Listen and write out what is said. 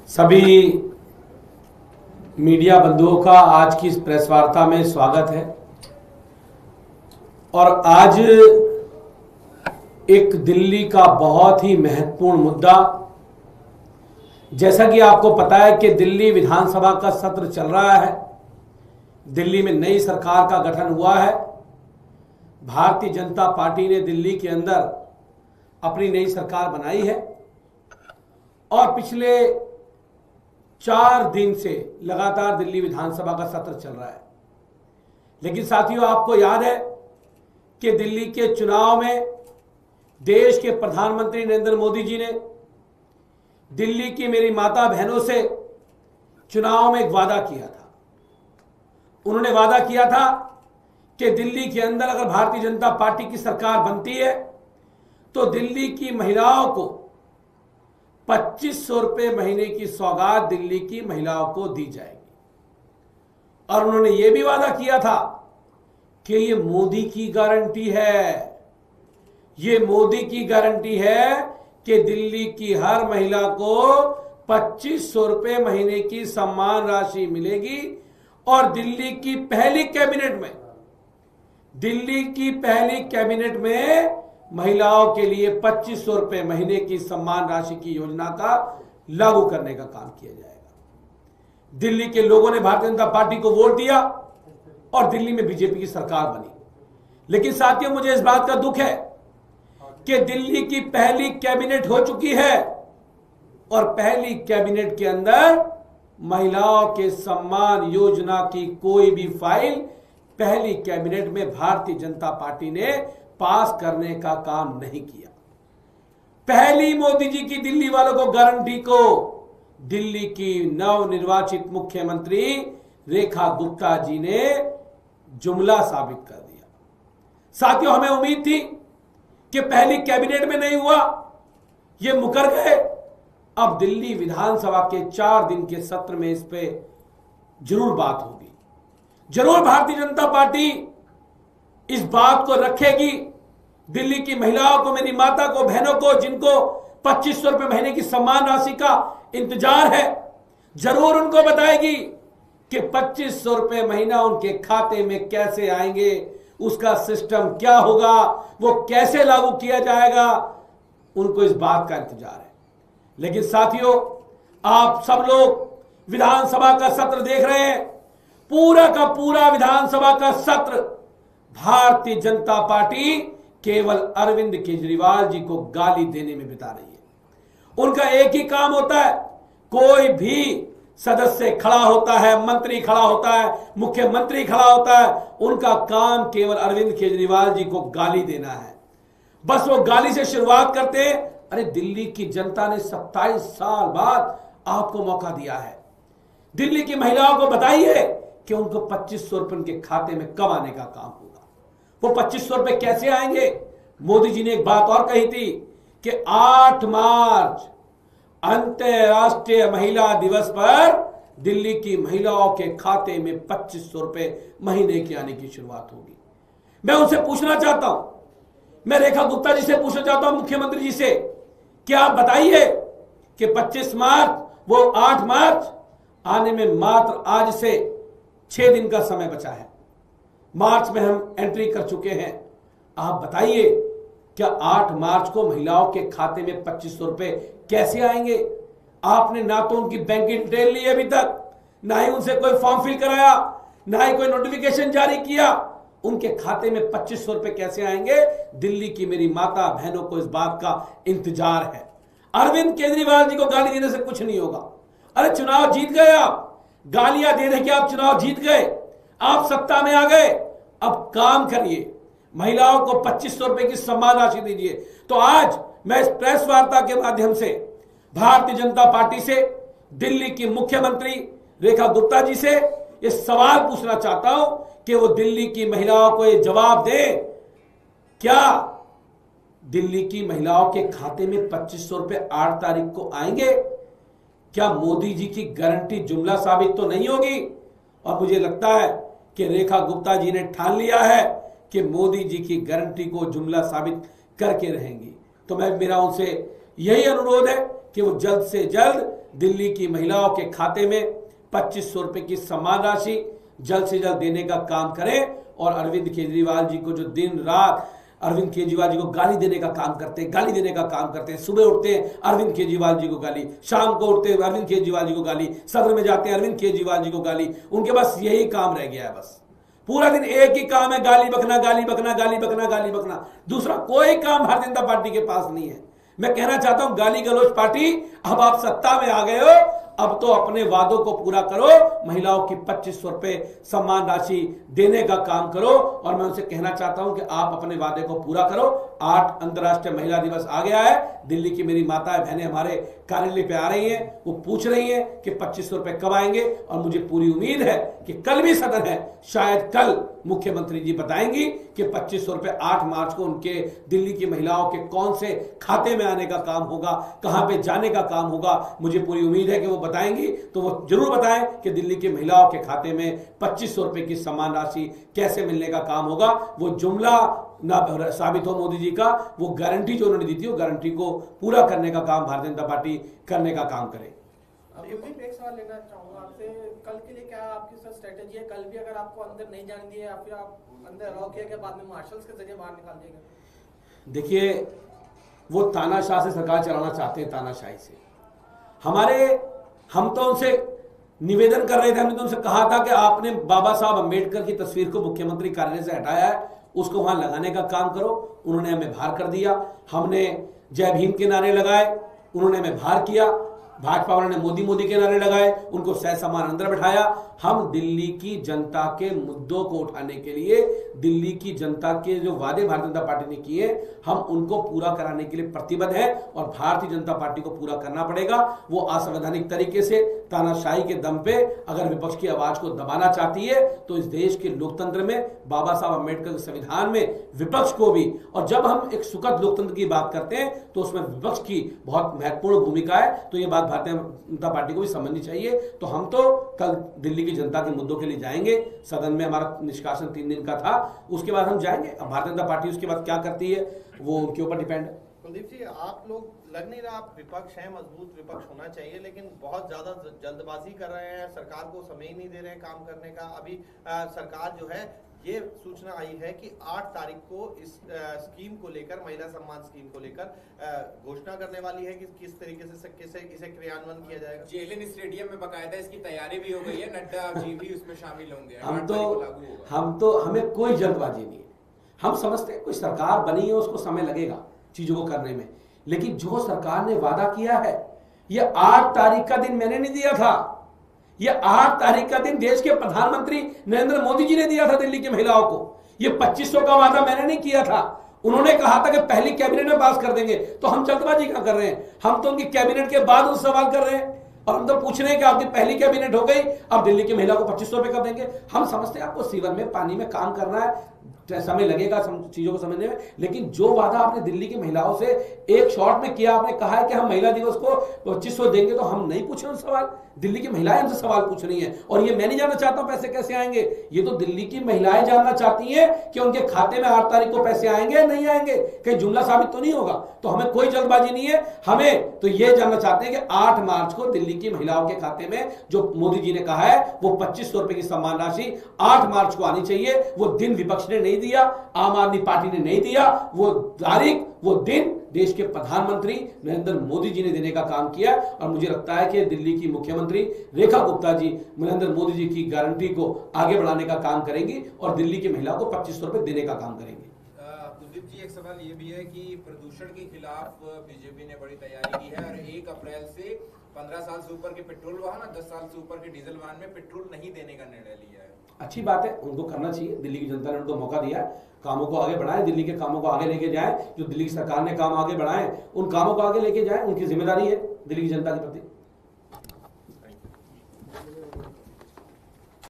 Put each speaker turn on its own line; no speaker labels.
सभी मीडिया बंधुओं का आज की इस प्रेस वार्ता में स्वागत है। और आज एक दिल्ली का बहुत ही महत्वपूर्ण मुद्दा, जैसा कि आपको पता है कि दिल्ली विधानसभा का सत्र चल रहा है। दिल्ली में नई सरकार का गठन हुआ है। भारतीय जनता पार्टी ने दिल्ली के अंदर अपनी नई सरकार बनाई है और पिछले 4 दिन से लगातार दिल्ली विधानसभा का सत्र चल रहा है। लेकिन साथियों, आपको याद है कि दिल्ली के चुनाव में देश के प्रधानमंत्री नरेंद्र मोदी जी ने दिल्ली की मेरी माता बहनों से चुनाव में एक वादा किया था। उन्होंने वादा किया था कि दिल्ली के अंदर अगर भारतीय जनता पार्टी की सरकार बनती है तो दिल्ली की महिलाओं को 2500 रुपए महीने की सौगात दिल्ली की महिलाओं को दी जाएगी। और उन्होंने यह भी वादा किया था कि ये मोदी की गारंटी है, ये मोदी की गारंटी है कि दिल्ली की हर महिला को 2500 रुपए महीने की सम्मान राशि मिलेगी। और दिल्ली की पहली कैबिनेट में महिलाओं के लिए 2500 रुपए महीने की सम्मान राशि की योजना का लागू करने का काम किया जाएगा। दिल्ली के लोगों ने भारतीय जनता पार्टी को वोट दिया और दिल्ली में बीजेपी की सरकार बनी। लेकिन साथियों, मुझे इस बात का दुख है कि दिल्ली की पहली कैबिनेट हो चुकी है और पहली कैबिनेट के अंदर महिलाओं के सम्मान योजना की कोई भी फाइल पहली कैबिनेट में भारतीय जनता पार्टी ने पास करने का काम नहीं किया। पहली मोदी जी की दिल्ली वालों को गारंटी को दिल्ली की नवनिर्वाचित मुख्यमंत्री रेखा गुप्ता जी ने जुमला साबित कर दिया। साथियों, हमें उम्मीद थी कि पहली कैबिनेट में नहीं हुआ, ये मुकर गए। अब दिल्ली विधानसभा के 4 दिन के सत्र में इस पे जरूर बात होगी। जरूर भारतीय जनता पार्टी इस बात को रखेगी। दिल्ली की महिलाओं को, मेरी माता को, बहनों को, जिनको 2500 रुपए महीने की सम्मान राशि का इंतजार है, जरूर उनको बताएगी कि 2500 रुपए महीना उनके खाते में कैसे आएंगे, उसका सिस्टम क्या होगा, वो कैसे लागू किया जाएगा। उनको इस बात का इंतजार है। लेकिन साथियों, आप सब लोग विधानसभा का सत्र देख रहे हैं। पूरा का पूरा विधानसभा का सत्र भारतीय जनता पार्टी केवल अरविंद केजरीवाल जी को गाली देने में बिता रही है। उनका एक ही काम होता है, कोई भी सदस्य खड़ा होता है, मंत्री खड़ा होता है, मुख्यमंत्री खड़ा होता है, उनका काम केवल अरविंद केजरीवाल जी को गाली देना है। बस वो गाली से शुरुआत करते हैं। अरे, दिल्ली की जनता ने 27 साल बाद आपको मौका दिया है। दिल्ली की महिलाओं को बताइए कि उनको 2500 रुपए उनके खाते में कब आने का काम होगा। वो 2500 रुपए कैसे आएंगे? मोदी जी ने एक बात और कही थी कि 8 मार्च अंतर्राष्ट्रीय महिला दिवस पर दिल्ली की महिलाओं के खाते में 2500 रुपए महीने की आने की शुरुआत होगी। मैं उनसे पूछना चाहता हूं, मैं रेखा गुप्ता जी से पूछना चाहता हूं, मुख्यमंत्री जी से, कि आप बताइए कि 25 मार्च वो 8 मार्च आने में मात्र आज से 6 दिन का समय बचा है। मार्च में हम एंट्री कर चुके हैं। आप बताइए, क्या 8 मार्च को महिलाओं के खाते में 2500 रुपए कैसे आएंगे? आपने ना तो उनकी बैंकिंग डिटेल ली अभी तक, ना ही उनसे कोई फॉर्म फिल कराया, ना ही कोई नोटिफिकेशन जारी किया। उनके खाते में 2500 रुपए कैसे आएंगे? दिल्ली की मेरी माता बहनों को इस बात का इंतजार है। अरविंद केजरीवाल जी को गाली देने से कुछ नहीं होगा। अरे, चुनाव जीत गए आप, गालियां दे दे के आप चुनाव जीत गए, आप सत्ता में आ गए। अब काम करिए, महिलाओं को 2500 रुपए की सम्मान राशि दीजिए। तो आज मैं इस प्रेस वार्ता के माध्यम से भारतीय जनता पार्टी से, दिल्ली की मुख्यमंत्री रेखा गुप्ता जी से ये सवाल पूछना चाहता हूं कि वो दिल्ली की महिलाओं को ये जवाब दे, क्या दिल्ली की महिलाओं के खाते में 2500 रुपए 8 तारीख को आएंगे? क्या मोदी जी की गारंटी जुमला साबित तो नहीं होगी? और मुझे लगता है कि रेखा गुप्ता जी ने ठान लिया है कि मोदी जी की गारंटी को जुमला साबित करके रहेंगी। तो मेरा उनसे यही अनुरोध है कि वो जल्द से जल्द दिल्ली की महिलाओं के खाते में 2500 रुपए की सम्मान राशि जल्द से जल्द देने का काम करें। और अरविंद केजरीवाल जी को जो दिन रात अरविंद केजरीवाल जी को गाली देने का काम करते हैं, सुबह उठते हैं अरविंद केजरीवाल जी को गाली, शाम को उठते हैं अरविंद केजरीवाल जी को गाली, सदन में जाते हैं अरविंद केजरीवाल जी को गाली। उनके बस यही काम रह गया है, बस पूरा दिन एक ही काम है, गाली बकना। दूसरा कोई काम भारतीय जनता पार्टी के पास नहीं है। मैं कहना चाहता हूं गाली गलौज पार्टी, अब आप सत्ता में आ गए हो, अब तो अपने वादों को पूरा करो, महिलाओं की 2500 रुपए सम्मान राशि देने का काम करो। और मैं उनसे कहना चाहता हूं कि आप अपने वादे को पूरा करो। 8 अंतर्राष्ट्रीय महिला दिवस आ गया है, दिल्ली की मेरी माताएं बहनें हमारे कार्यालय पे आ रही हैं, वो पूछ रही हैं कि 2500 रुपए कब आएंगे। और मुझे पूरी उम्मीद है कि कल भी सदन है, शायद कल मुख्यमंत्री जी बताएंगी कि 2500 रुपए 8 मार्च को उनके दिल्ली की महिलाओं के कौन से खाते में आने का काम होगा, कहां पे जाने का काम होगा। मुझे पूरी उम्मीद है कि वो बताएंगी, तो वो जरूर बताएं कि दिल्ली की महिलाओं के खाते में 2500 रुपए की सम्मान राशि कैसे मिलने का काम होगा। वो जुमला ना साबित हो मोदी जी का, वो गारंटी जो उन्होंने दी थी, वो गारंटी को पूरा करने का काम भारतीय जनता पार्टी करने का काम करे।
एक सवाल लेना चाहूंगा आपसे, कल के लिए क्या आपकी सर स्ट्रेटेजी है? कल भी अगर आपको अंदर नहीं जाने दिए या फिर आप अंदर अलाउ किया गया, बाद में मार्शल्स के जरिए बाहर निकाल देगा?
देखिए, वो तानाशाह से सरकार चलाना चाहते हैं, तानाशाही से। हम तो उनसे निवेदन कर रहे थे, हमने तो उनसे कहा था कि आपने बाबा साहब अंबेडकर की तस्वीर को मुख्यमंत्री कार्यालय से हटाया है, उसको वहां लगाने का काम करो। उन्होंने हमें बाहर कर दिया। हमने जय भीम के नारे लगाए, उन्होंने हमें बाहर किया। भाजपा वालों ने मोदी मोदी के नारे लगाए, उनको सहसमान अंदर बैठाया। हम दिल्ली की जनता के मुद्दों को उठाने के लिए, दिल्ली की जनता के जो वादे भारतीय जनता पार्टी ने किए, हम उनको पूरा कराने के लिए प्रतिबद्ध हैं। और भारतीय जनता पार्टी को पूरा करना पड़ेगा। वो असंवैधानिक तरीके से, तानाशाही के दम पे अगर विपक्ष की आवाज को दबाना चाहती है, तो इस देश के लोकतंत्र में, बाबा साहब अम्बेडकर के संविधान में विपक्ष को भी, और जब हम एक सुखद लोकतंत्र की बात करते हैं तो उसमें विपक्ष की बहुत महत्वपूर्ण भूमिका है। तो ये बात भारतीय जनता पार्टी को भी समझनी चाहिए। तो हम तो कल दिल्ली की जनता के मुद्दों के लिए जाएंगे। सदन में हमारा निष्कासन 3 दिन का था, उसके बाद हम जाएंगे। अब भारतीय जनता पार्टी उसके बाद क्या करती है वो उनके ऊपर डिपेंड है।
कुलदीप जी, आप लोग लग नहीं रहा, आप विपक्ष है, मजबूत विपक्ष होना चाहिए, लेकिन बहुत ज्यादा जल्दबाजी कर रहे हैं, सरकार को समय ही नहीं दे रहे हैं काम करने का। अभी सरकार जो है, ये सूचना आई है कि 8 तारीख को इस स्कीम को लेकर, महिला सम्मान स्कीम को लेकर घोषणा करने वाली है कि किस तरीके से इसे क्रियान्वयन किया जाएगा।
जेएलएन स्टेडियम में बकायदा इसकी तैयारी भी हो गई है, नड्डा जी भी उसमें शामिल होंगे।
हमें कोई जल्दबाजी नहीं है। हम समझते हैं कोई सरकार बनी है, उसको समय लगेगा चीजों को करने में, लेकिन जो सरकार ने वादा किया है, ये 8 तारीख का दिन मैंने नहीं दिया था, ये 8 तारीख का दिन देश के प्रधानमंत्री नरेंद्र मोदी जी ने दिया था दिल्ली की महिलाओं को। ये 2500 का वादा मैंने नहीं किया था। उन्होंने कहा था कि पहली कैबिनेट में पास कर देंगे। तो हम जल्दबाजी क्या कर रहे हैं? हम तो उनकी कैबिनेट के बाद उनसे सवाल कर रहे हैं, और हम तो पूछ रहे हैं कि आपकी पहली कैबिनेट हो गई, अब दिल्ली की महिला को 2500 रुपए कब देंगे? हम समझते हैं आपको सीवर में, पानी में काम करना है, समय लगेगा चीजों को समझने में, लेकिन जो वादा आपने दिल्ली की महिलाओं से एक शॉट में किया, आपने कहा है कि हम महिला दिवस को 2500 देंगे, तो हम नहीं पूछ रहे उन सवाल। दिल्ली की महिलाएं हमसे सवाल पूछ रही हैं, और ये मैं नहीं जानना चाहता हूं पैसे कैसे आएंगे, ये तो दिल्ली की महिलाएं जानना चाहती हैं कि उनके खाते में 8 तारीख को पैसे आएंगे या नहीं आएंगे, कहीं जुमला साबित तो नहीं होगा। तो हमें कोई जल्दबाजी नहीं है, हमें तो ये जानना चाहते हैं कि 8 मार्च को दिल्ली की महिलाओं के खाते में जो मोदी जी ने कहा है वो 2500 रुपए की सम्मान राशि 8 मार्च को आनी चाहिए। वो दिन विपक्ष ने नहीं दिया, आम आदमी पार्टी ने नहीं दिया, वो तारीख, वो दिन देश के प्रधानमंत्री नरेंद्र मोदी जी ने देने का काम किया। और मुझे लगता है कि दिल्ली की मुख्यमंत्री रेखा गुप्ता जी नरेंद्र मोदी जी की गारंटी को आगे बढ़ाने का काम करेंगी और दिल्ली की महिला को 2500 रुपए देने का काम करेंगे।
कुलदीप जी, एक सवाल ये भी है कि प्रदूषण के खिलाफ बीजेपी ने बड़ी तैयारी की है और 1 अप्रैल से 15 साल से ऊपर के पेट्रोल वाहन और 10 साल से ऊपर के डीजल वाहन में पेट्रोल नहीं देने का निर्णय लिया है।
अच्छी बात है, उनको करना चाहिए। दिल्ली की जनता ने उनको मौका दिया है, कामों को आगे बढ़ाएं, दिल्ली के कामों को आगे लेके जाएं। जो दिल्ली की सरकार ने काम आगे बढ़ाएं, उन कामों को आगे लेके जाएं, उनकी जिम्मेदारी है दिल्ली की जनता के प्रति।